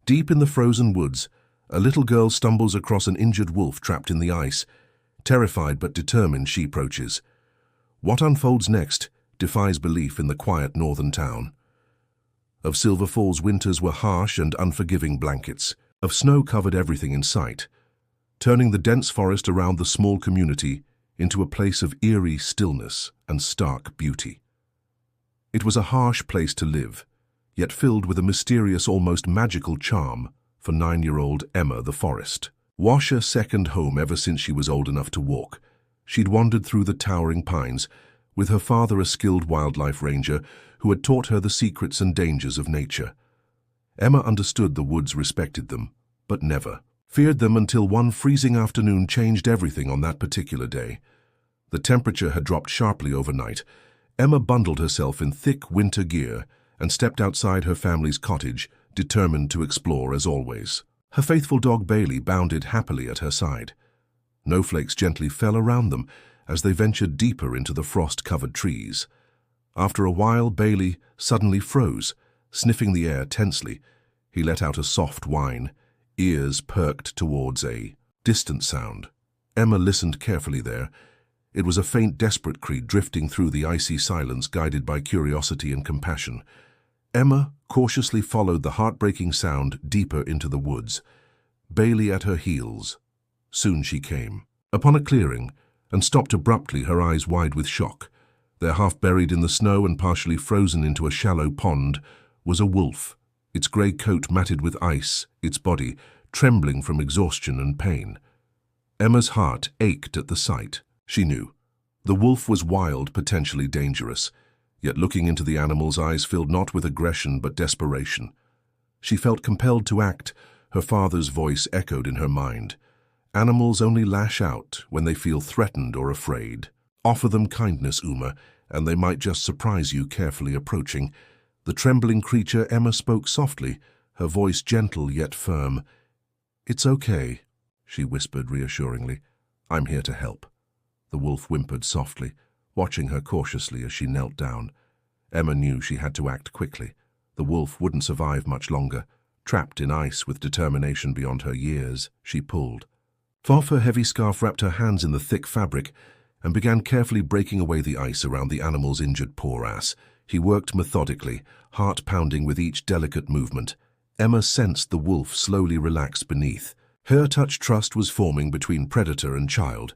Deep in the frozen woods, a little girl stumbles across an injured wolf trapped in the ice. Terrified but determined, she approaches. What unfolds next defies belief in the quiet northern town. Of Silver Falls winters were harsh and unforgiving blankets. Of snow covered everything in sight, turning the dense forest around the small community into a place of eerie stillness and stark beauty. It was a harsh place to live, yet filled with a mysterious, almost magical charm for 9-year-old Emma the Forest. Washer second home ever since she was old enough to walk. She'd wandered through the towering pines, with her father a skilled wildlife ranger who had taught her the secrets and dangers of nature. Emma understood the woods respected them, but never feared them until one freezing afternoon changed everything on that particular day. The temperature had dropped sharply overnight. Emma bundled herself in thick winter gear and stepped outside her family's cottage, determined to explore as always. Her faithful dog Bailey bounded happily at her side. Snowflakes gently fell around them as they ventured deeper into the frost-covered trees. After a while, Bailey suddenly froze, sniffing the air tensely. He let out a soft whine, ears perked towards a distant sound. Emma listened carefully there. It was a faint, desperate cry drifting through the icy silence, guided by curiosity and compassion. Emma cautiously followed the heartbreaking sound deeper into the woods, Bailey at her heels. Soon she came upon a clearing and stopped abruptly, her eyes wide with shock. There, half buried in the snow and partially frozen into a shallow pond, was a wolf, its grey coat matted with ice, its body trembling from exhaustion and pain. Emma's heart ached at the sight. She knew the wolf was wild, potentially dangerous, yet looking into the animal's eyes filled not with aggression but desperation. She felt compelled to act. Her father's voice echoed in her mind. Animals only lash out when they feel threatened or afraid. Offer them kindness, Uma, and they might just surprise you. Carefully approaching the trembling creature, Emma spoke softly, her voice gentle yet firm. "It's okay," she whispered reassuringly. "I'm here to help." The wolf whimpered softly, watching her cautiously as she knelt down. Emma knew she had to act quickly. The wolf wouldn't survive much longer. Trapped in ice with determination beyond her years, she pulled. Off her heavy scarf, wrapped her hands in the thick fabric, and began carefully breaking away the ice around the animal's injured paw. He worked methodically, heart pounding with each delicate movement. Emma sensed the wolf slowly relax beneath. Her touch trust was forming between predator and child,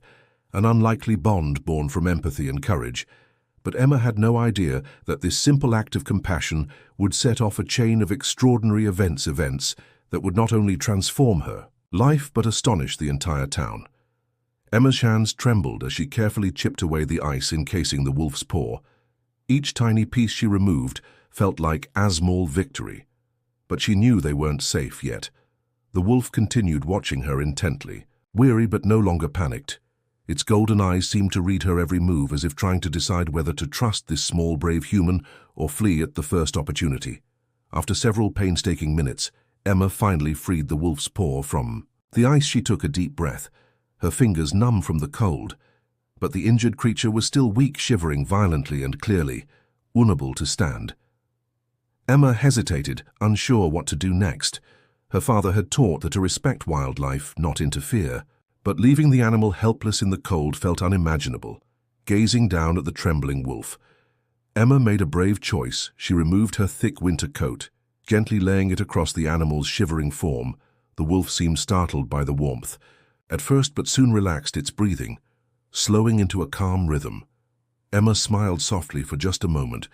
an unlikely bond born from empathy and courage. But Emma had no idea that this simple act of compassion would set off a chain of extraordinary events that would not only transform her life but astonish the entire town. Emma's hands trembled as she carefully chipped away the ice encasing the wolf's paw. Each tiny piece she removed felt like a small victory, but she knew they weren't safe yet. The wolf continued watching her intently, weary but no longer panicked. Its golden eyes seemed to read her every move, as if trying to decide whether to trust this small, brave human or flee at the first opportunity. After several painstaking minutes, Emma finally freed the wolf's paw from the ice. She took a deep breath, her fingers numb from the cold, but the injured creature was still weak, shivering violently and clearly, unable to stand. Emma hesitated, unsure what to do next. Her father had taught her to respect wildlife, not interfere. But leaving the animal helpless in the cold felt unimaginable. Gazing down at the trembling wolf, Emma made a brave choice. She removed her thick winter coat, gently laying it across the animal's shivering form. The wolf seemed startled by the warmth, at first, but soon relaxed its breathing, slowing into a calm rhythm. Emma smiled softly for just a moment.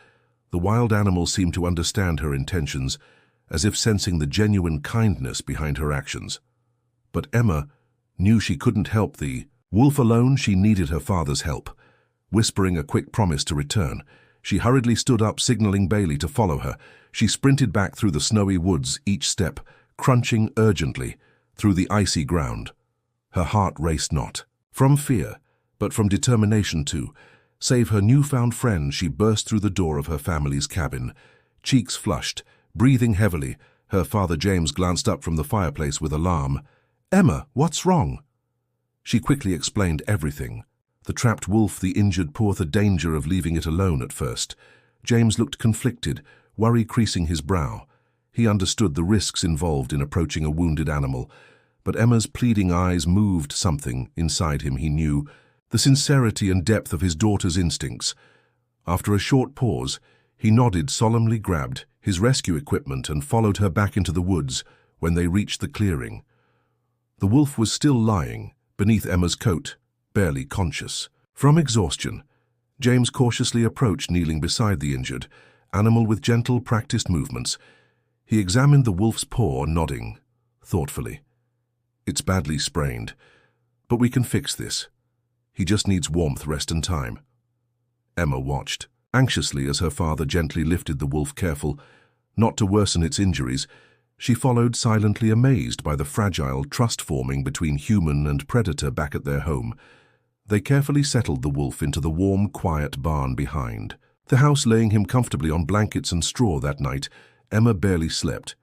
The wild animal seemed to understand her intentions, as if sensing the genuine kindness behind her actions. But Emma knew she couldn't help the wolf alone. She needed her father's help. Whispering a quick promise to return, she hurriedly stood up, signaling Bailey to follow her. She sprinted back through the snowy woods, each step crunching urgently through the icy ground. Her heart raced not from fear, but from determination to save her newfound friend. She burst through the door of her family's cabin, cheeks flushed, breathing heavily. Her father James glanced up from the fireplace with alarm. "Emma, what's wrong?" She quickly explained everything. The trapped wolf, the injured paw, the danger of leaving it alone at first. James looked conflicted, worry creasing his brow. He understood the risks involved in approaching a wounded animal, but Emma's pleading eyes moved something inside him he knew, the sincerity and depth of his daughter's instincts. After a short pause, he nodded, solemnly grabbed his rescue equipment and followed her back into the woods when they reached the clearing. The wolf was still lying beneath Emma's coat, barely conscious. From exhaustion, James cautiously approached, kneeling beside the injured animal with gentle, practiced movements. He examined the wolf's paw, nodding thoughtfully. "It's badly sprained, but we can fix this. He just needs warmth, rest, and time." Emma watched anxiously as her father gently lifted the wolf, careful not to worsen its injuries. She followed, silently amazed by the fragile trust forming between human and predator back at their home. They carefully settled the wolf into the warm, quiet barn behind the house, laying him comfortably on blankets and straw. That night, Emma barely slept.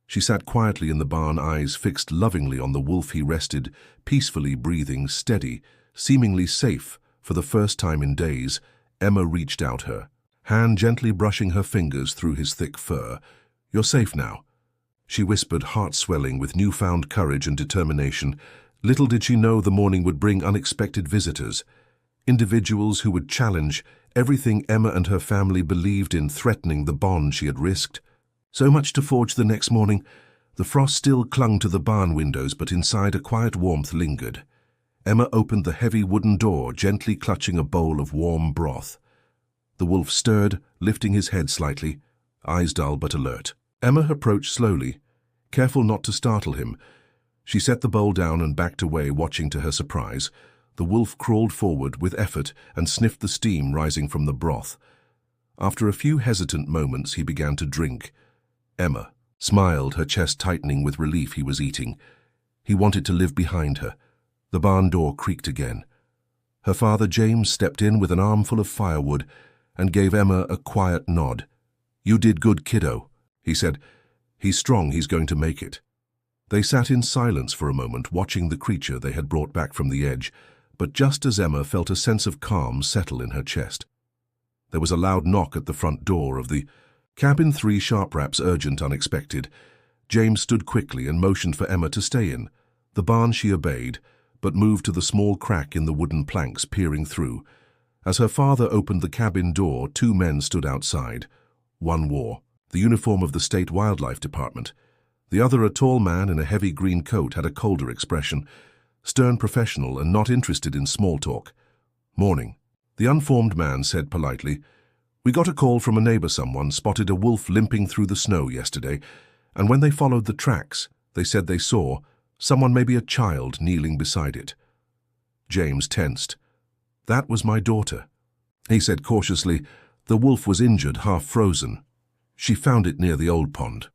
She sat quietly in the barn, eyes fixed lovingly on the wolf. He rested, peacefully breathing, steady, seemingly safe. For the first time in days, Emma reached out, her hand gently brushing her fingers through his thick fur. "You're safe now," she whispered, heart swelling with newfound courage and determination. Little did she know the morning would bring unexpected visitors, individuals who would challenge everything Emma and her family believed in, threatening the bond she had risked. So much to forge the next morning. The frost still clung to the barn windows, but inside a quiet warmth lingered. Emma opened the heavy wooden door, gently clutching a bowl of warm broth. The wolf stirred, lifting his head slightly, eyes dull but alert. Emma approached slowly, careful not to startle him. She set the bowl down and backed away, watching to her surprise. The wolf crawled forward with effort and sniffed the steam rising from the broth. After a few hesitant moments, he began to drink. Emma smiled, her chest tightening with relief. He was eating. He wanted to live behind her. The barn door creaked again. Her father, James, stepped in with an armful of firewood and gave Emma a quiet nod. "You did good, kiddo," he said. "He's strong, he's going to make it." They sat in silence for a moment, watching the creature they had brought back from the edge, but just as Emma felt a sense of calm settle in her chest, there was a loud knock at the front door of the cabin. 3 sharp raps, urgent, unexpected. James stood quickly and motioned for Emma to stay in the barn. She obeyed, but moved to the small crack in the wooden planks, peering through. As her father opened the cabin door, 2 men stood outside. One wore the uniform of the State Wildlife Department. The other, a tall man in a heavy green coat, had a colder expression, stern, professional, and not interested in small talk. "Morning," the unformed man said politely. "We got a call from a neighbor. Someone spotted a wolf limping through the snow yesterday, and when they followed the tracks, they said they saw someone, maybe a child, kneeling beside it." James tensed. "That was my daughter," he said cautiously. "The wolf was injured, half frozen. She found it near the old pond."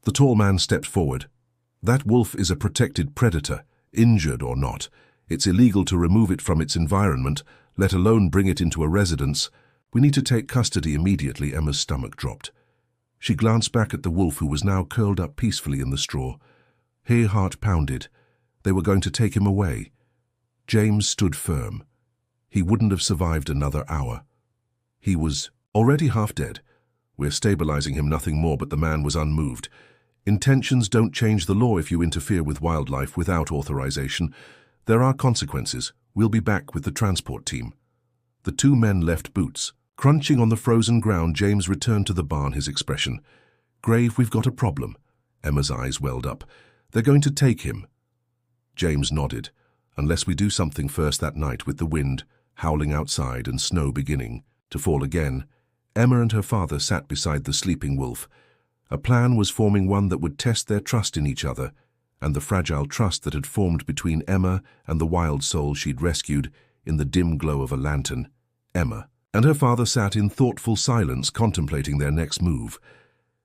The tall man stepped forward. "That wolf is a protected predator, injured or not. It's illegal to remove it from its environment, let alone bring it into a residence. We need to take custody immediately." Emma's stomach dropped. She glanced back at the wolf, who was now curled up peacefully in the straw. Her heart pounded. They were going to take him away. James stood firm. He wouldn't have survived another hour. He was already half dead. "We're stabilizing him, nothing more." But the man was unmoved. "Intentions don't change the law. If you interfere with wildlife without authorization, there are consequences. We'll be back with the transport team." The 2 men left, boots crunching on the frozen ground. James returned to the barn, his expression grave. "We've got a problem." Emma's eyes welled up. "They're going to take him." James nodded. "Unless we do something first." That night, with the wind howling outside and snow beginning to fall again, Emma and her father sat beside the sleeping wolf. A plan was forming, one that would test their trust in each other, and the fragile trust that had formed between Emma and the wild soul she'd rescued in the dim glow of a lantern. Emma and her father sat in thoughtful silence, contemplating their next move.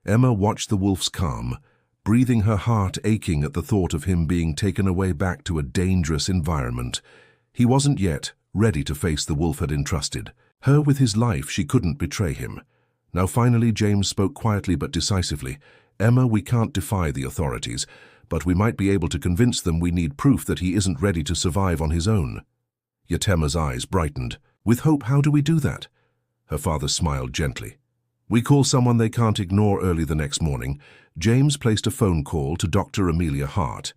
Emma watched the wolf's calm, breathing, her heart aching at the thought of him being taken away back to a dangerous environment. He wasn't yet ready to face the wolf had entrusted her with his life. She couldn't betray him. Now finally James spoke quietly but decisively. "Emma, we can't defy the authorities, but we might be able to convince them we need proof that he isn't ready to survive on his own." Yet Emma's eyes brightened. "With hope, how do we do that?" Her father smiled gently. We call someone they can't ignore early the next morning. James placed a phone call to Dr. Amelia Hart.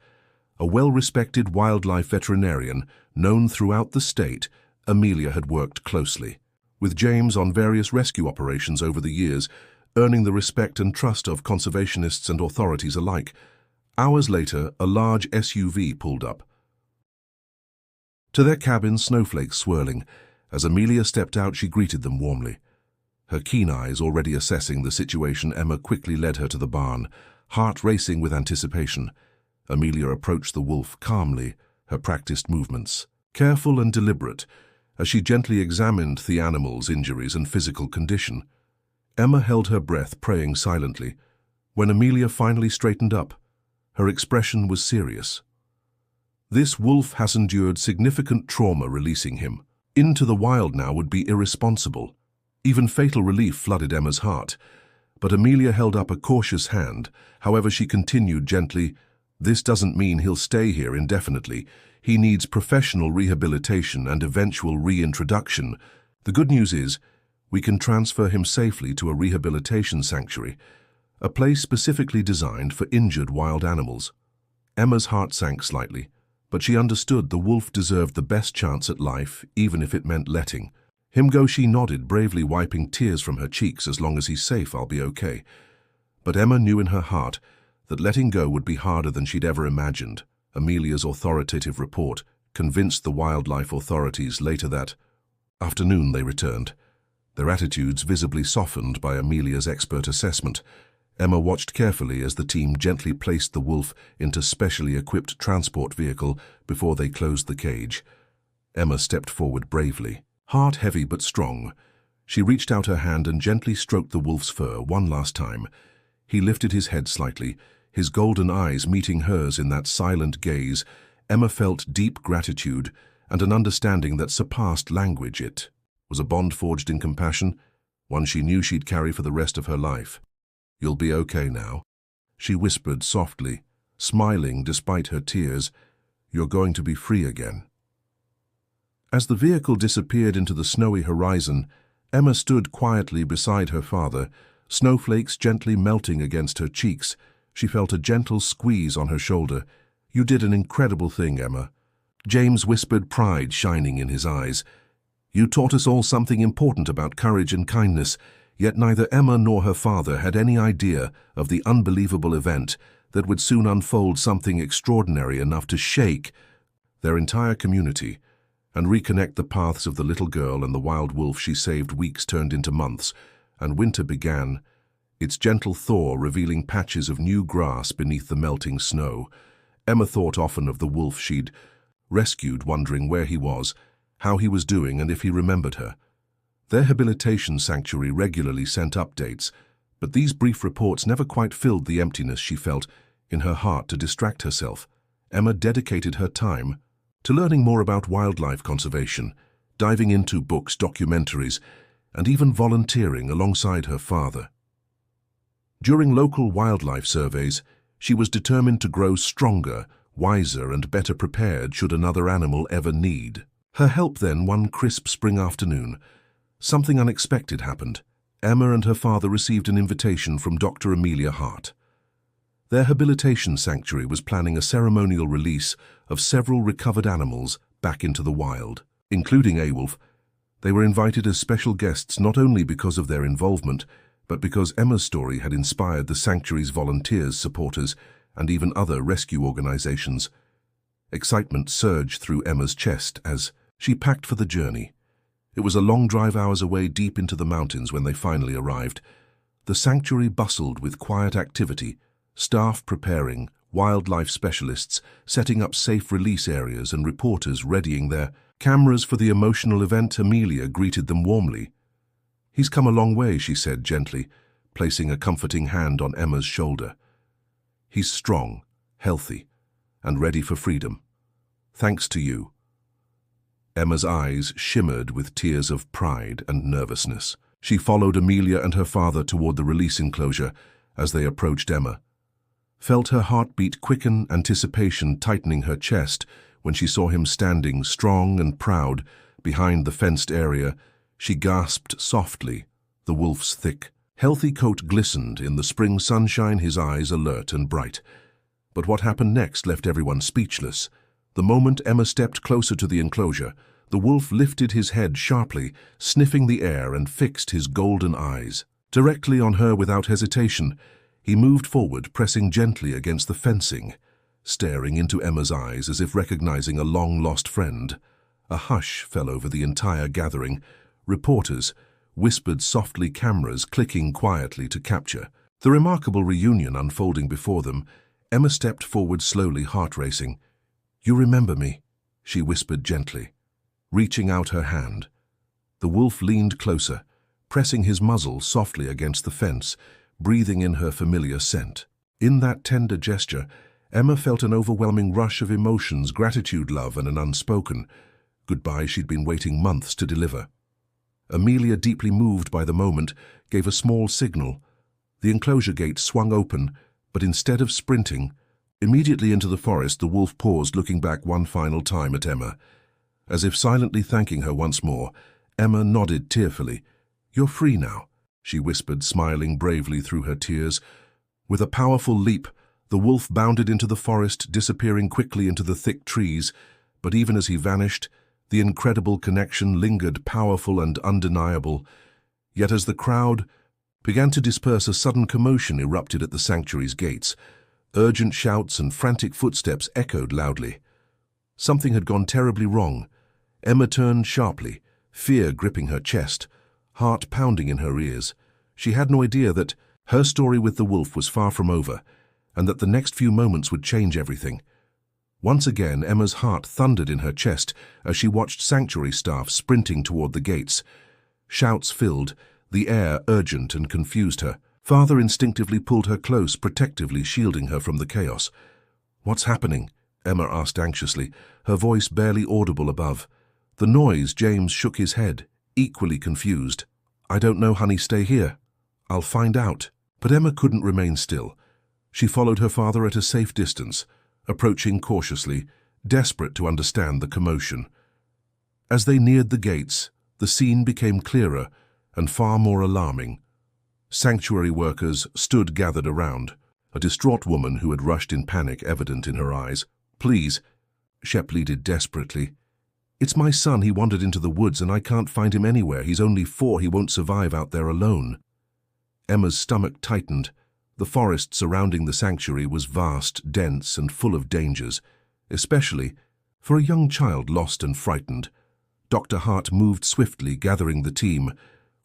A well-respected wildlife veterinarian known throughout the state, Amelia had worked closely with James on various rescue operations over the years, earning the respect and trust of conservationists and authorities alike. Hours later, a large SUV pulled up. To their cabin, snowflakes swirling. As Amelia stepped out, she greeted them warmly. Her keen eyes already assessing the situation, Emma quickly led her to the barn, heart racing with anticipation. Amelia approached the wolf calmly, her practiced movements careful and deliberate, as she gently examined the animal's injuries and physical condition. Emma held her breath, praying silently. When Amelia finally straightened up, her expression was serious. This wolf has endured significant trauma. Releasing him into the wild now would be irresponsible. Even fatal relief flooded Emma's heart. But Amelia held up a cautious hand. However, she continued gently, "This doesn't mean he'll stay here indefinitely. He needs professional rehabilitation and eventual reintroduction. The good news is, we can transfer him safely to a rehabilitation sanctuary, a place specifically designed for injured wild animals." Emma's heart sank slightly, but she understood the wolf deserved the best chance at life, even if it meant letting him go. She nodded, bravely wiping tears from her cheeks. "As long as he's safe, I'll be okay." But Emma knew in her heart that letting go would be harder than she'd ever imagined. Amelia's authoritative report convinced the wildlife authorities later that afternoon they returned, their attitudes visibly softened by Amelia's expert assessment. Emma watched carefully as the team gently placed the wolf into specially equipped transport vehicle before they closed the cage. Emma stepped forward bravely, heart heavy but strong. She reached out her hand and gently stroked the wolf's fur one last time. He lifted his head slightly, his golden eyes meeting hers in that silent gaze. Emma felt deep gratitude and an understanding that surpassed language. It was a bond forged in compassion, one she knew she'd carry for the rest of her life. "You'll be okay now," she whispered softly, smiling despite her tears. "You're going to be free again." As the vehicle disappeared into the snowy horizon, Emma stood quietly beside her father, snowflakes gently melting against her cheeks. She felt a gentle squeeze on her shoulder. "You did an incredible thing, Emma." James whispered, pride shining in his eyes. "You taught us all something important about courage and kindness." Yet neither Emma nor her father had any idea of the unbelievable event that would soon unfold, something extraordinary enough to shake their entire community and reconnect the paths of the little girl and the wild wolf she saved. Weeks turned into months, and winter began, its gentle thaw revealing patches of new grass beneath the melting snow. Emma thought often of the wolf she'd rescued, wondering where he was, how he was doing, and if he remembered her. Their rehabilitation sanctuary regularly sent updates, but these brief reports never quite filled the emptiness she felt in her heart. To distract herself, Emma dedicated her time to learning more about wildlife conservation, diving into books, documentaries, and even volunteering alongside her father. During local wildlife surveys, she was determined to grow stronger, wiser, and better prepared should another animal ever need her help. Then, one crisp spring afternoon, something unexpected happened. Emma and her father received an invitation from Dr. Amelia Hart. Their rehabilitation sanctuary was planning a ceremonial release of several recovered animals back into the wild, including a wolf. They were invited as special guests not only because of their involvement, but because Emma's story had inspired the sanctuary's volunteers, supporters, and even other rescue organizations. Excitement surged through Emma's chest as she packed for the journey. It was a long drive, hours away, deep into the mountains. When they finally arrived, the sanctuary bustled with quiet activity, staff preparing, wildlife specialists setting up safe release areas, and reporters readying their cameras for the emotional event. Amelia greeted them warmly. "He's come a long way," she said gently, placing a comforting hand on Emma's shoulder. "He's strong, healthy, and ready for freedom. Thanks to you." Emma's eyes shimmered with tears of pride and nervousness. She followed Amelia and her father toward the release enclosure. As they approached, Emma felt her heartbeat quicken, anticipation tightening her chest when she saw him standing strong and proud behind the fenced area. She gasped softly, the wolf's thick, healthy coat glistened in the spring sunshine, his eyes alert and bright. But what happened next left everyone speechless. The moment Emma stepped closer to the enclosure, the wolf lifted his head sharply, sniffing the air, and fixed his golden eyes directly on her without hesitation. He moved forward, pressing gently against the fencing, staring into Emma's eyes as if recognizing a long-lost friend. A hush fell over the entire gathering. Reporters whispered softly, cameras clicking quietly to capture the remarkable reunion unfolding before them. Emma stepped forward slowly, heart racing. "You remember me?" she whispered gently, reaching out her hand. The wolf leaned closer, pressing his muzzle softly against the fence, breathing in her familiar scent. In that tender gesture, Emma felt an overwhelming rush of emotions, gratitude, love, and an unspoken goodbye she'd been waiting months to deliver. Amelia, deeply moved by the moment, gave a small signal. The enclosure gate swung open, but instead of sprinting immediately into the forest, the wolf paused, looking back one final time at Emma. As if silently thanking her once more, Emma nodded tearfully. "You're free now," she whispered, smiling bravely through her tears. With a powerful leap, the wolf bounded into the forest, disappearing quickly into the thick trees. But even as he vanished, the incredible connection lingered, powerful and undeniable. Yet as the crowd began to disperse, a sudden commotion erupted at the sanctuary's gates. Urgent shouts and frantic footsteps echoed loudly. Something had gone terribly wrong. Emma turned sharply, fear gripping her chest, heart pounding in her ears. She had no idea that her story with the wolf was far from over, and that the next few moments would change everything. Once again, Emma's heart thundered in her chest as she watched sanctuary staff sprinting toward the gates. Shouts filled the air, urgent, and confused her. Father instinctively pulled her close, protectively shielding her from the chaos. "What's happening?" Emma asked anxiously, her voice barely audible above the noise. James shook his head, equally confused. "I don't know, honey. Stay here. I'll find out." But Emma couldn't remain still. She followed her father at a safe distance, approaching cautiously, desperate to understand the commotion. As they neared the gates, the scene became clearer and far more alarming. Sanctuary workers stood gathered around, a distraught woman who had rushed in panic evident in her eyes. "Please," Shep pleaded desperately. "It's my son. He wandered into the woods and I can't find him anywhere. He's only 4. He won't survive out there alone." Emma's stomach tightened. The forest surrounding the sanctuary was vast, dense, and full of dangers, especially for a young child lost and frightened. Dr. Hart moved swiftly, gathering the team.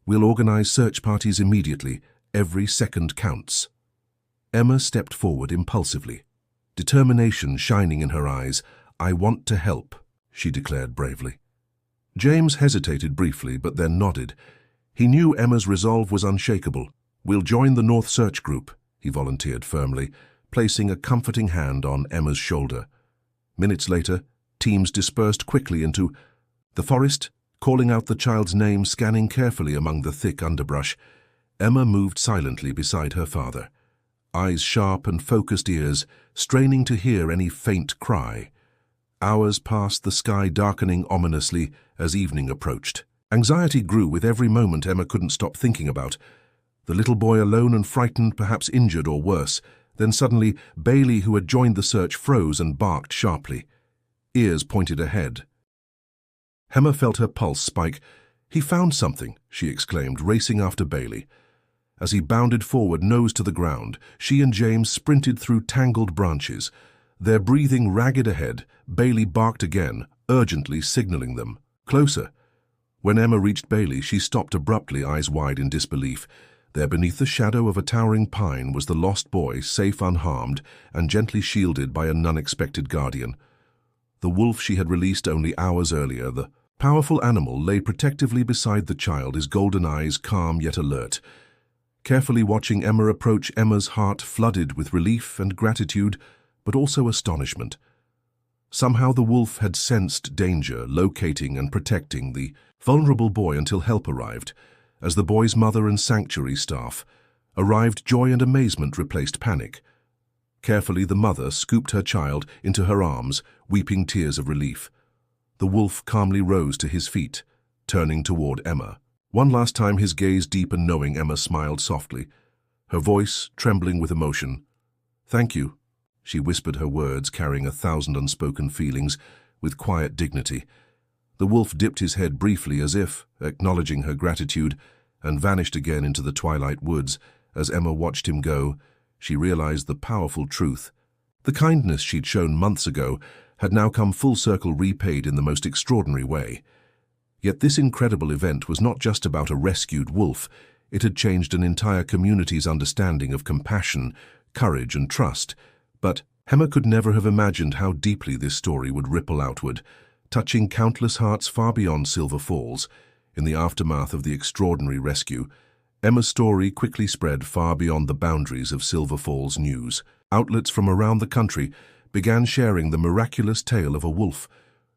"We'll organize search parties immediately. Every second counts." Emma stepped forward impulsively, determination shining in her eyes. "I want to help," she declared bravely. James hesitated briefly, but then nodded. He knew Emma's resolve was unshakable. "We'll join the North Search Group," he volunteered firmly, placing a comforting hand on Emma's shoulder. Minutes later, teams dispersed quickly into the forest, calling out the child's name, scanning carefully among the thick underbrush. Emma moved silently beside her father, eyes sharp and focused, ears straining to hear any faint cry. Hours passed, the sky darkening ominously as evening approached. Anxiety grew with every moment Emma couldn't stop thinking about. The little boy alone and frightened, perhaps injured or worse. Then suddenly, Bailey, who had joined the search, froze and barked sharply. Ears pointed ahead. Emma felt her pulse spike. "He found something," she exclaimed, racing after Bailey. As he bounded forward, nose to the ground, she and James sprinted through tangled branches. Their breathing ragged ahead, Bailey barked again, urgently signaling them. "Closer." When Emma reached Bailey, she stopped abruptly, eyes wide in disbelief. There, beneath the shadow of a towering pine, was the lost boy, safe, unharmed, and gently shielded by an unexpected guardian. The wolf she had released only hours earlier, the powerful animal, lay protectively beside the child, his golden eyes calm yet alert. Carefully watching Emma approach, Emma's heart flooded with relief and gratitude, but also astonishment. Somehow the wolf had sensed danger, locating and protecting the vulnerable boy until help arrived. As the boy's mother and sanctuary staff arrived, joy and amazement replaced panic. Carefully, the mother scooped her child into her arms, weeping tears of relief. The wolf calmly rose to his feet, turning toward Emma. One last time, his gaze deep and knowing, Emma smiled softly, her voice trembling with emotion. "Thank you," she whispered, her words carrying 1,000 unspoken feelings with quiet dignity. The wolf dipped his head briefly as if acknowledging her gratitude and vanished again into the twilight woods. As Emma watched him go, she realized the powerful truth. The kindness she'd shown months ago had now come full circle, repaid in the most extraordinary way. Yet this incredible event was not just about a rescued wolf. It had changed an entire community's understanding of compassion, courage, and trust. But Emma could never have imagined how deeply this story would ripple outward, touching countless hearts far beyond Silver Falls. In the aftermath of the extraordinary rescue, Emma's story quickly spread far beyond the boundaries of Silver Falls news. Outlets from around the country began sharing the miraculous tale of a wolf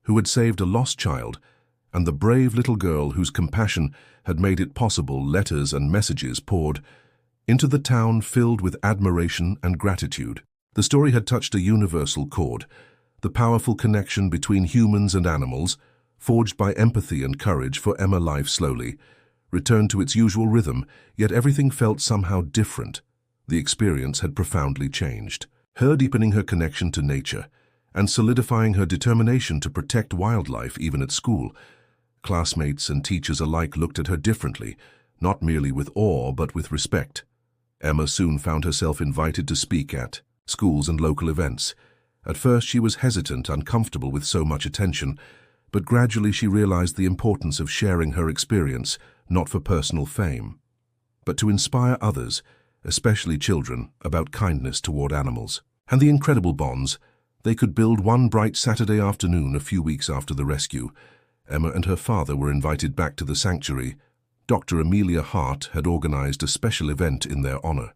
who had saved a lost child and the brave little girl whose compassion had made it possible. Letters and messages poured into the town filled with admiration and gratitude. The story had touched a universal chord, the powerful connection between humans and animals, forged by empathy and courage. For Emma, life slowly returned to its usual rhythm, yet everything felt somehow different. The experience had profoundly changed, her deepening her connection to nature and solidifying her determination to protect wildlife. Even at school, classmates and teachers alike looked at her differently, not merely with awe but with respect. Emma soon found herself invited to speak at schools and local events. At first she was hesitant, uncomfortable with so much attention, but gradually she realized the importance of sharing her experience, not for personal fame, but to inspire others, especially children, about kindness toward animals, and the incredible bonds they could build. One bright Saturday afternoon, a few weeks after the rescue, Emma and her father were invited back to the sanctuary. Dr. Amelia Hart had organized a special event in their honor.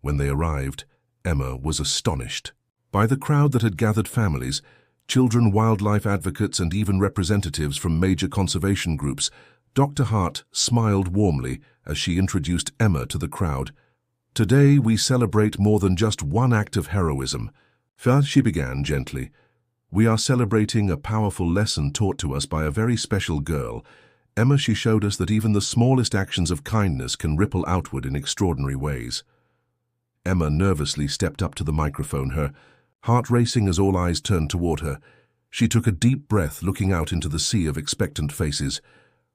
When they arrived, Emma was astonished by the crowd that had gathered: families, children, wildlife advocates, and even representatives from major conservation groups. Dr. Hart smiled warmly as she introduced Emma to the crowd. "Today we celebrate more than just one act of heroism," she began gently. "We are celebrating a powerful lesson taught to us by a very special girl. Emma, she showed us that even the smallest actions of kindness can ripple outward in extraordinary ways." Emma nervously stepped up to the microphone, her heart racing as all eyes turned toward her. She took a deep breath, looking out into the sea of expectant faces.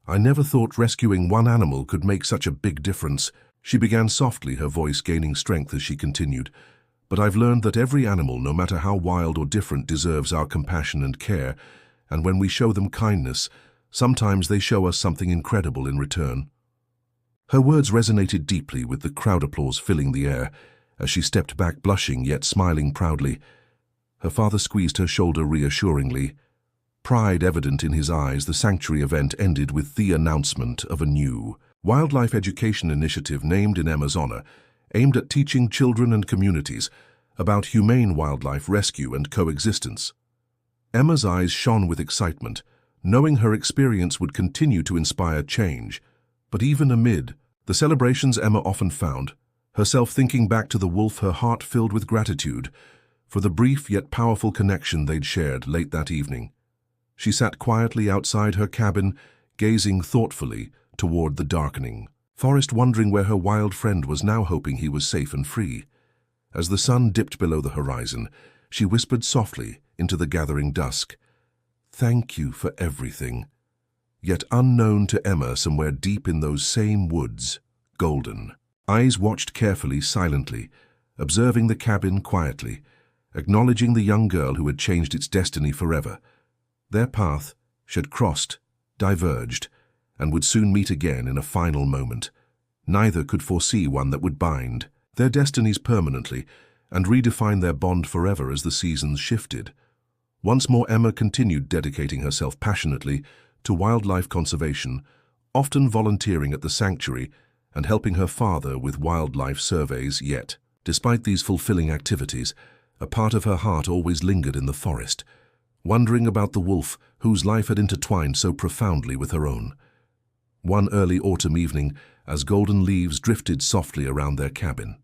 "I never thought rescuing one animal could make such a big difference," she began softly, her voice gaining strength as she continued. "But I've learned that every animal, no matter how wild or different, deserves our compassion and care, and when we show them kindness, sometimes they show us something incredible in return." Her words resonated deeply with the crowd applause filling the air as she stepped back, blushing yet smiling proudly. Her father squeezed her shoulder reassuringly, pride evident in his eyes. The sanctuary event ended with the announcement of a new wildlife education initiative named in Emma's honor, aimed at teaching children and communities about humane wildlife rescue and coexistence. Emma's eyes shone with excitement, knowing her experience would continue to inspire change. But even amid the celebrations, Emma often found herself thinking back to the wolf, her heart filled with gratitude for the brief yet powerful connection they'd shared. Late that evening, she sat quietly outside her cabin, gazing thoughtfully toward the darkening forest, wondering where her wild friend was now, hoping he was safe and free. As the sun dipped below the horizon, she whispered softly into the gathering dusk, "Thank you for everything." Yet unknown to Emma, somewhere deep in those same woods, golden eyes watched carefully, silently, observing the cabin quietly, acknowledging the young girl who had changed its destiny forever. Their path had crossed, diverged, and would soon meet again in a final moment. Neither could foresee one that would bind their destinies permanently and redefine their bond forever. As the seasons shifted, once more Emma continued dedicating herself passionately to wildlife conservation, often volunteering at the sanctuary and helping her father with wildlife surveys. Yet, despite these fulfilling activities, a part of her heart always lingered in the forest, wondering about the wolf whose life had intertwined so profoundly with her own. One early autumn evening, as golden leaves drifted softly around their cabin,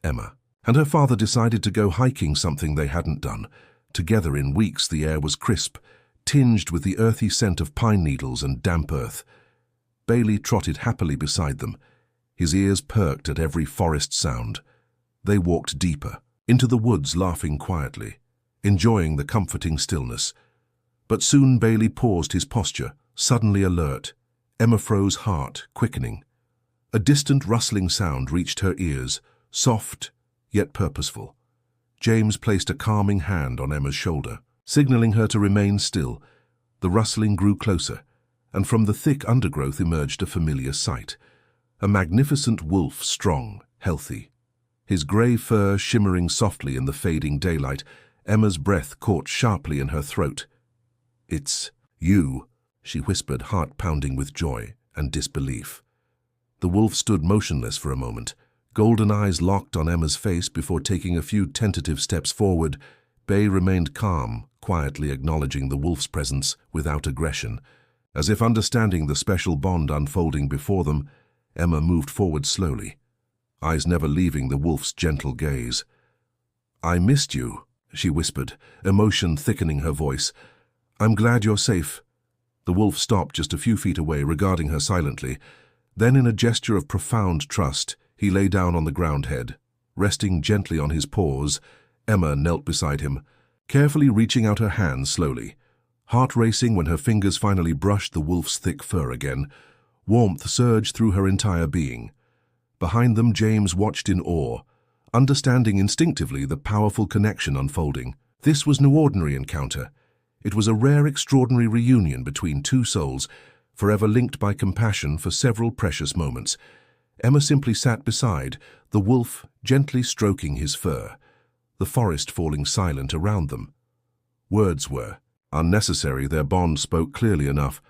Emma and her father decided to go hiking, something they hadn't done together in weeks. The air was crisp, tinged with the earthy scent of pine needles and damp earth. Bailey trotted happily beside them, his ears perked at every forest sound. They walked deeper, into the woods, laughing quietly, enjoying the comforting stillness. But soon Bailey paused his posture, suddenly alert. Emma froze, heart quickening. A distant rustling sound reached her ears, soft yet purposeful. James placed a calming hand on Emma's shoulder, signaling her to remain still. The rustling grew closer, and from the thick undergrowth emerged a familiar sight. A magnificent wolf, strong, healthy. His grey fur shimmering softly in the fading daylight. Emma's breath caught sharply in her throat. "It's you," she whispered, heart pounding with joy and disbelief. The wolf stood motionless for a moment, golden eyes locked on Emma's face before taking a few tentative steps forward. Bay remained calm, quietly acknowledging the wolf's presence without aggression. As if understanding the special bond unfolding before them, Emma moved forward slowly, eyes never leaving the wolf's gentle gaze. "I missed you," she whispered, emotion thickening her voice. "I'm glad you're safe." The wolf stopped just a few feet away, regarding her silently. Then, in a gesture of profound trust, he lay down on the ground head. Resting gently on his paws, Emma knelt beside him, carefully reaching out her hands slowly, heart racing when her fingers finally brushed the wolf's thick fur again. Warmth surged through her entire being. Behind them, James watched in awe, understanding instinctively the powerful connection unfolding. This was no ordinary encounter. It was a rare, extraordinary reunion between two souls, forever linked by compassion for several precious moments. Emma simply sat beside, the wolf gently stroking his fur, the forest falling silent around them. Words were unnecessary, their bond spoke clearly enough.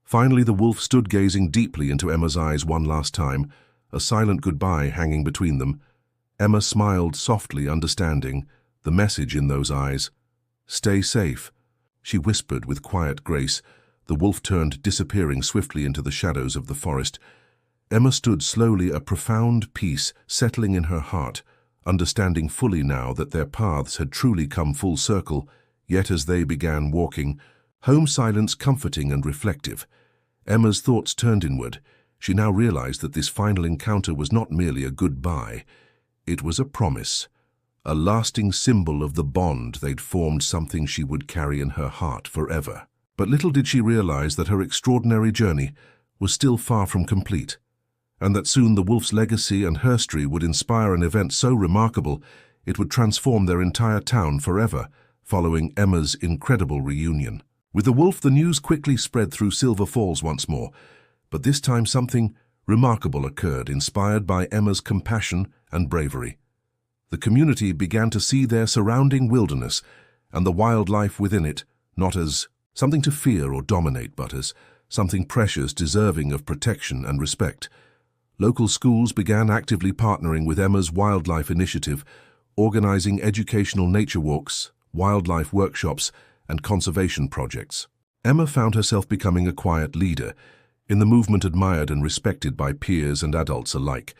Finally, the wolf stood gazing deeply into Emma's eyes one last time, a silent goodbye hanging between them. Emma smiled softly, understanding the message in those eyes. "Stay safe," she whispered with quiet grace. The wolf turned, disappearing swiftly into the shadows of the forest. Emma stood slowly, a profound peace settling in her heart, understanding fully now that their paths had truly come full circle. Yet as they began walking home, silence comforting and reflective, Emma's thoughts turned inward. She now realized that this final encounter was not merely a goodbye. It was a promise, a lasting symbol of the bond they'd formed, something she would carry in her heart forever. But little did she realize that her extraordinary journey was still far from complete, and that soon the wolf's legacy and history would inspire an event so remarkable it would transform their entire town forever, following Emma's incredible reunion. With the wolf, the news quickly spread through Silver Falls once more, but this time something remarkable occurred, inspired by Emma's compassion and bravery. The community began to see their surrounding wilderness and the wildlife within it not as something to fear or dominate, but as something precious, deserving of protection and respect. Local schools began actively partnering with Emma's wildlife initiative, organizing educational nature walks, wildlife workshops, and conservation projects. Emma found herself becoming a quiet leader in the movement, admired and respected by peers and adults alike.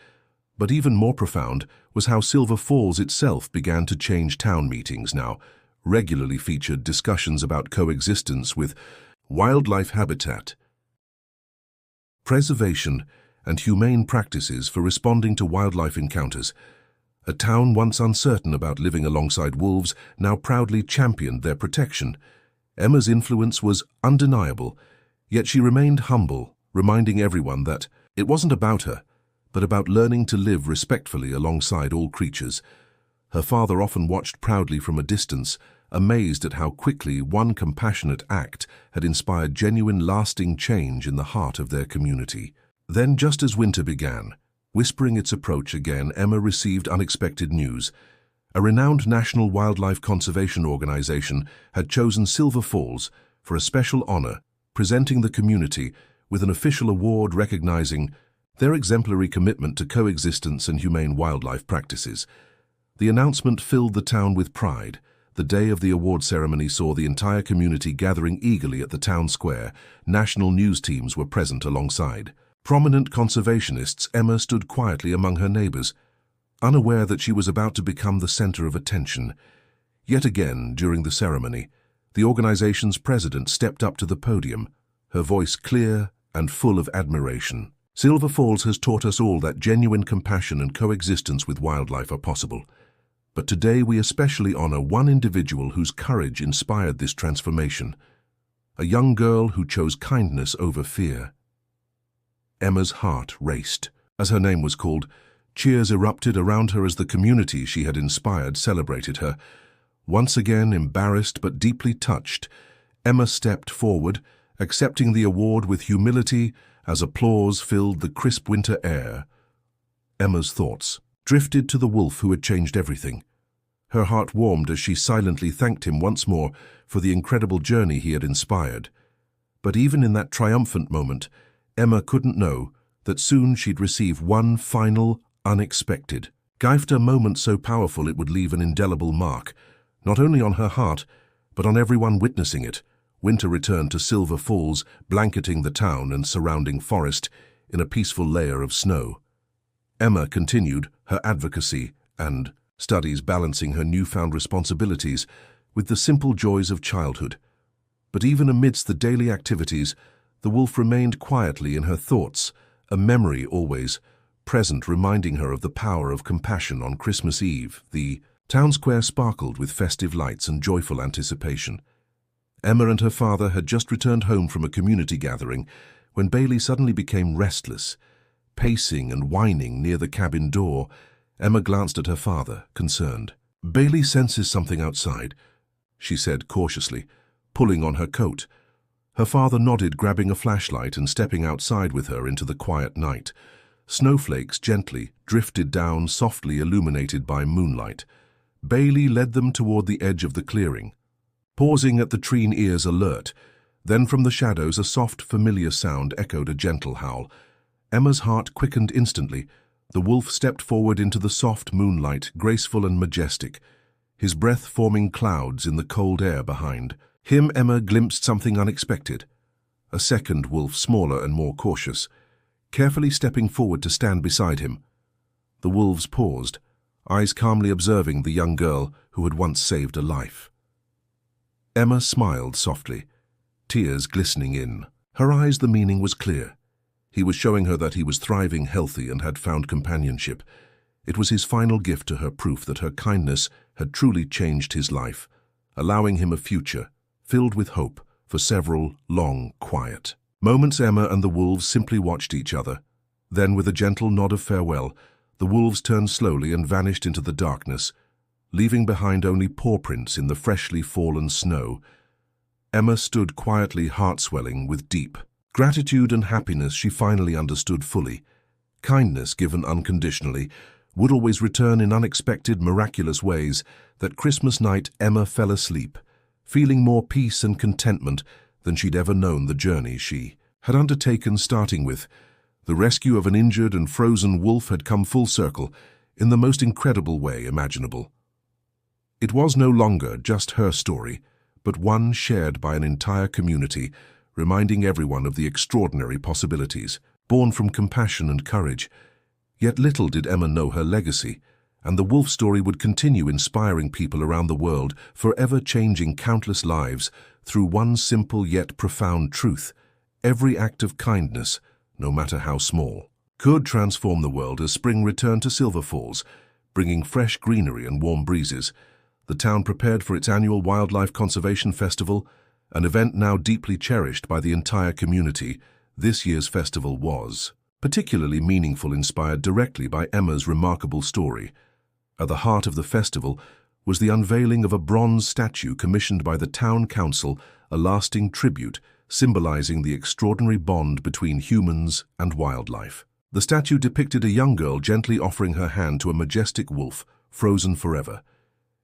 But even more profound was how Silver Falls itself began to change. Town meetings now regularly featured discussions about coexistence with wildlife habitat, preservation, and humane practices for responding to wildlife encounters. A town once uncertain about living alongside wolves now proudly championed their protection. Emma's influence was undeniable, yet she remained humble, reminding everyone that it wasn't about her, but about learning to live respectfully alongside all creatures. Her father often watched proudly from a distance, amazed at how quickly one compassionate act had inspired genuine, lasting change in the heart of their community. Then, just as winter began, whispering its approach again, Emma received unexpected news. A renowned national wildlife conservation organization had chosen Silver Falls for a special honor, presenting the community with an official award recognizing their exemplary commitment to coexistence and humane wildlife practices. The announcement filled the town with pride. The day of the award ceremony saw the entire community gathering eagerly at the town square. National news teams were present alongside prominent conservationists. Emma stood quietly among her neighbors, unaware that she was about to become the center of attention. Yet again, during the ceremony, the organization's president stepped up to the podium, her voice clear and full of admiration. Silver Falls has taught us all that genuine compassion and coexistence with wildlife are possible. But today we especially honor one individual whose courage inspired this transformation. A young girl who chose kindness over fear. Emma's heart raced. As her name was called, cheers erupted around her as the community she had inspired celebrated her. Once again embarrassed but deeply touched, Emma stepped forward, accepting the award with humility as applause filled the crisp winter air. Emma's thoughts drifted to the wolf who had changed everything. Her heart warmed as she silently thanked him once more for the incredible journey he had inspired. But even in that triumphant moment, Emma couldn't know that soon she'd receive one final, unexpected, gifted moment so powerful it would leave an indelible mark, not only on her heart, but on everyone witnessing it. Winter returned to Silver Falls, blanketing the town and surrounding forest in a peaceful layer of snow. Emma continued her advocacy and studies, balancing her newfound responsibilities with the simple joys of childhood. But even amidst the daily activities, the wolf remained quietly in her thoughts, a memory always present reminding her of the power of compassion. On Christmas Eve, the town square sparkled with festive lights and joyful anticipation. Emma and her father had just returned home from a community gathering when Bailey suddenly became restless. Pacing and whining near the cabin door, Emma glanced at her father, concerned. "Bailey senses something outside," she said cautiously, pulling on her coat. Her father nodded, grabbing a flashlight and stepping outside with her into the quiet night. Snowflakes gently drifted down, softly illuminated by moonlight. Bailey led them toward the edge of the clearing, pausing at the tree, ears alert. Then from the shadows a soft, familiar sound echoed, a gentle howl. Emma's heart quickened instantly. The wolf stepped forward into the soft moonlight, graceful and majestic, his breath forming clouds in the cold air behind him. Emma glimpsed something unexpected. A second wolf, smaller and more cautious, carefully stepping forward to stand beside him. The wolves paused, eyes calmly observing the young girl who had once saved a life. Emma smiled softly, tears glistening in her eyes. The meaning was clear. He was showing her that he was thriving, healthy, and had found companionship. It was his final gift to her, proof that her kindness had truly changed his life, allowing him a future filled with hope for several long, quiet moments. Emma and the wolves simply watched each other. Then, with a gentle nod of farewell, the wolves turned slowly and vanished into the darkness, leaving behind only paw prints in the freshly fallen snow. Emma stood quietly, heart swelling with deep gratitude and happiness. She finally understood fully. Kindness given unconditionally would always return in unexpected, miraculous ways. That Christmas night, Emma fell asleep, feeling more peace and contentment than she'd ever known. The journey she had undertaken, starting with the rescue of an injured and frozen wolf, had come full circle in the most incredible way imaginable. It was no longer just her story, but one shared by an entire community, reminding everyone of the extraordinary possibilities born from compassion and courage. Yet little did Emma know her legacy, and the wolf story would continue inspiring people around the world, forever changing countless lives through one simple yet profound truth: every act of kindness, no matter how small, could transform the world. As spring returned to Silver Falls, bringing fresh greenery and warm breezes, the town prepared for its annual Wildlife Conservation Festival, an event now deeply cherished by the entire community. This year's festival was particularly meaningful, inspired directly by Emma's remarkable story. At the heart of the festival was the unveiling of a bronze statue commissioned by the town council, a lasting tribute symbolizing the extraordinary bond between humans and wildlife. The statue depicted a young girl gently offering her hand to a majestic wolf, frozen forever.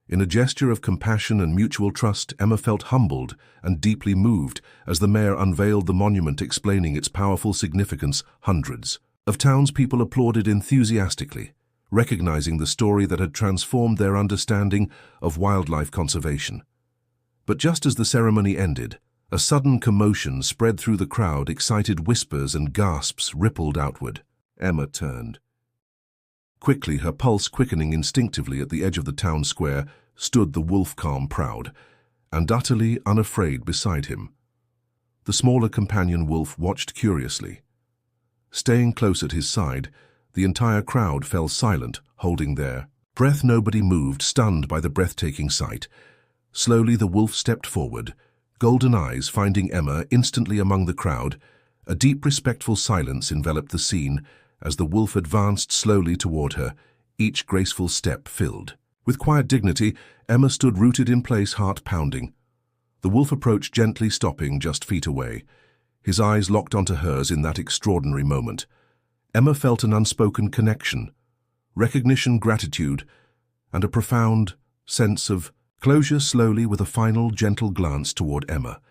In a gesture of compassion and mutual trust, Emma felt humbled and deeply moved as the mayor unveiled the monument, explaining its powerful significance. Hundreds of townspeople applauded enthusiastically, recognizing the story that had transformed their understanding of wildlife conservation. But just as the ceremony ended, a sudden commotion spread through the crowd. Excited whispers and gasps rippled outward. Emma turned. Quickly, her pulse quickening instinctively. At the edge of the town square stood the wolf, calm, proud, and utterly unafraid beside him. The smaller companion wolf watched curiously. Staying close at his side, the entire crowd fell silent, holding their breath. Nobody moved, stunned by the breathtaking sight. Slowly the wolf stepped forward, golden eyes finding Emma instantly among the crowd. A deep, respectful silence enveloped the scene as the wolf advanced slowly toward her, each graceful step filled. With quiet dignity, Emma stood rooted in place, heart pounding. The wolf approached gently, stopping just feet away. His eyes locked onto hers in that extraordinary moment. Emma felt an unspoken connection, recognition, gratitude, and a profound sense of closure. Slowly, with a final, gentle glance toward Emma,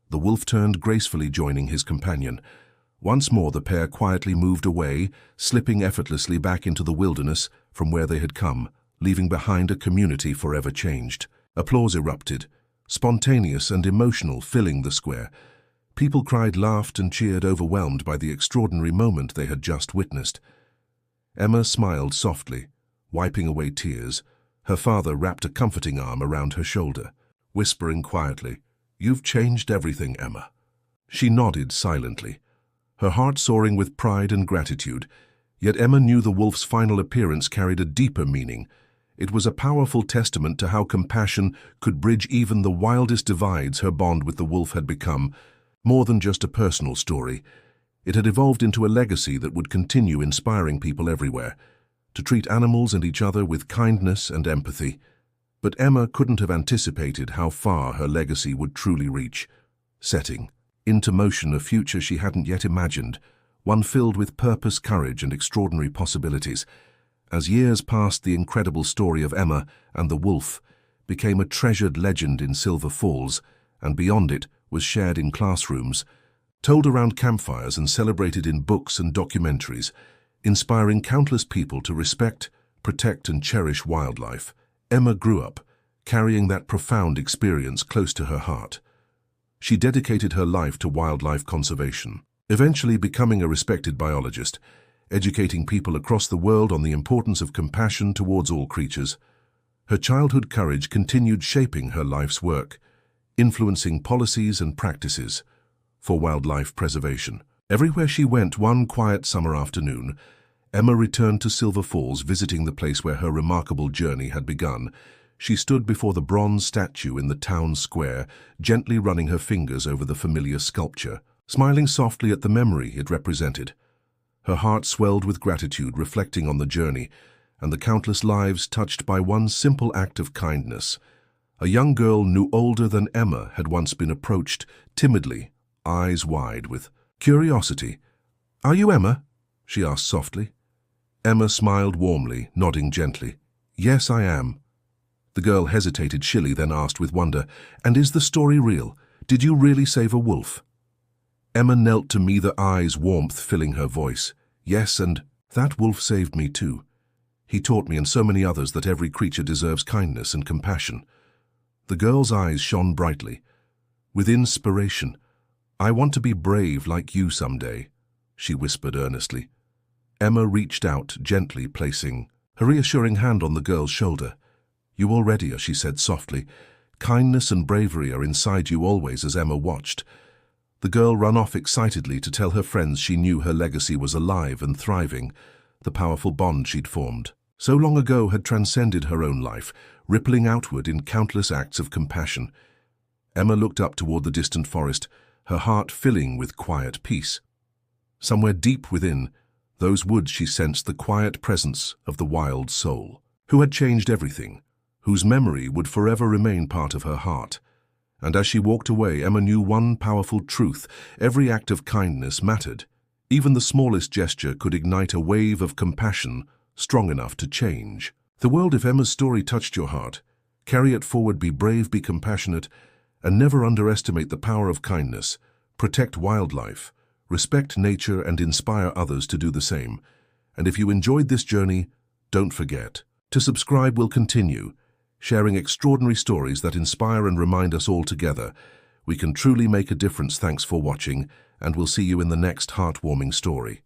the wolf turned gracefully, joining his companion. Once more the pair quietly moved away, slipping effortlessly back into the wilderness from where they had come, leaving behind a community forever changed. Applause erupted, spontaneous and emotional, filling the square. People cried, laughed, and cheered, overwhelmed by the extraordinary moment they had just witnessed. Emma smiled softly, wiping away tears. Her father wrapped a comforting arm around her shoulder, whispering quietly, "You've changed everything, Emma." She nodded silently, her heart soaring with pride and gratitude. Yet Emma knew the wolf's final appearance carried a deeper meaning. It was a powerful testament to how compassion could bridge even the wildest divides. Her bond with the wolf had become more than just a personal story. It had evolved into a legacy that would continue inspiring people everywhere to treat animals and each other with kindness and empathy. But Emma couldn't have anticipated how far her legacy would truly reach, setting into motion a future she hadn't yet imagined, one filled with purpose, courage, and extraordinary possibilities. As years passed, the incredible story of Emma and the wolf became a treasured legend in Silver Falls, and beyond it was shared in classrooms, told around campfires, and celebrated in books and documentaries, inspiring countless people to respect, protect, and cherish wildlife. Emma grew up, carrying that profound experience close to her heart. She dedicated her life to wildlife conservation, eventually becoming a respected biologist, educating people across the world on the importance of compassion towards all creatures. Her childhood courage continued shaping her life's work, influencing policies and practices for wildlife preservation. Everywhere she went, one quiet summer afternoon, Emma returned to Silver Falls, visiting the place where her remarkable journey had begun. She stood before the bronze statue in the town square, gently running her fingers over the familiar sculpture, smiling softly at the memory it represented. Her heart swelled with gratitude, reflecting on the journey and the countless lives touched by one simple act of kindness. A young girl no older than Emma had once been approached timidly, eyes wide with curiosity. "Are you Emma?" she asked softly. Emma smiled warmly, nodding gently. "Yes, I am." The girl hesitated, shilly, then asked with wonder, "And is the story real? Did you really save a wolf?" Emma knelt to me, the eyes warmth filling her voice. "Yes, and that wolf saved me too. He taught me and so many others that every creature deserves kindness and compassion." The girl's eyes shone brightly, with inspiration. "I want to be brave like you someday," she whispered earnestly. Emma reached out, gently placing her reassuring hand on the girl's shoulder. "You already are," she said softly. "Kindness and bravery are inside you always." As Emma watched, the girl ran off excitedly to tell her friends she knew her legacy was alive and thriving. The powerful bond she'd formed so long ago had transcended her own life, rippling outward in countless acts of compassion. Emma looked up toward the distant forest, her heart filling with quiet peace. Somewhere deep within those woods she sensed the quiet presence of the wild soul, who had changed everything, whose memory would forever remain part of her heart. And as she walked away, Emma knew one powerful truth: every act of kindness mattered. Even the smallest gesture could ignite a wave of compassion strong enough to change the world. If Emma's story touched your heart, carry it forward, be brave, be compassionate, and never underestimate the power of kindness. Protect wildlife, respect nature, and inspire others to do the same. And if you enjoyed this journey, don't forget to subscribe. We'll continue sharing extraordinary stories that inspire and remind us all together we can truly make a difference. Thanks for watching, and we'll see you in the next heartwarming story.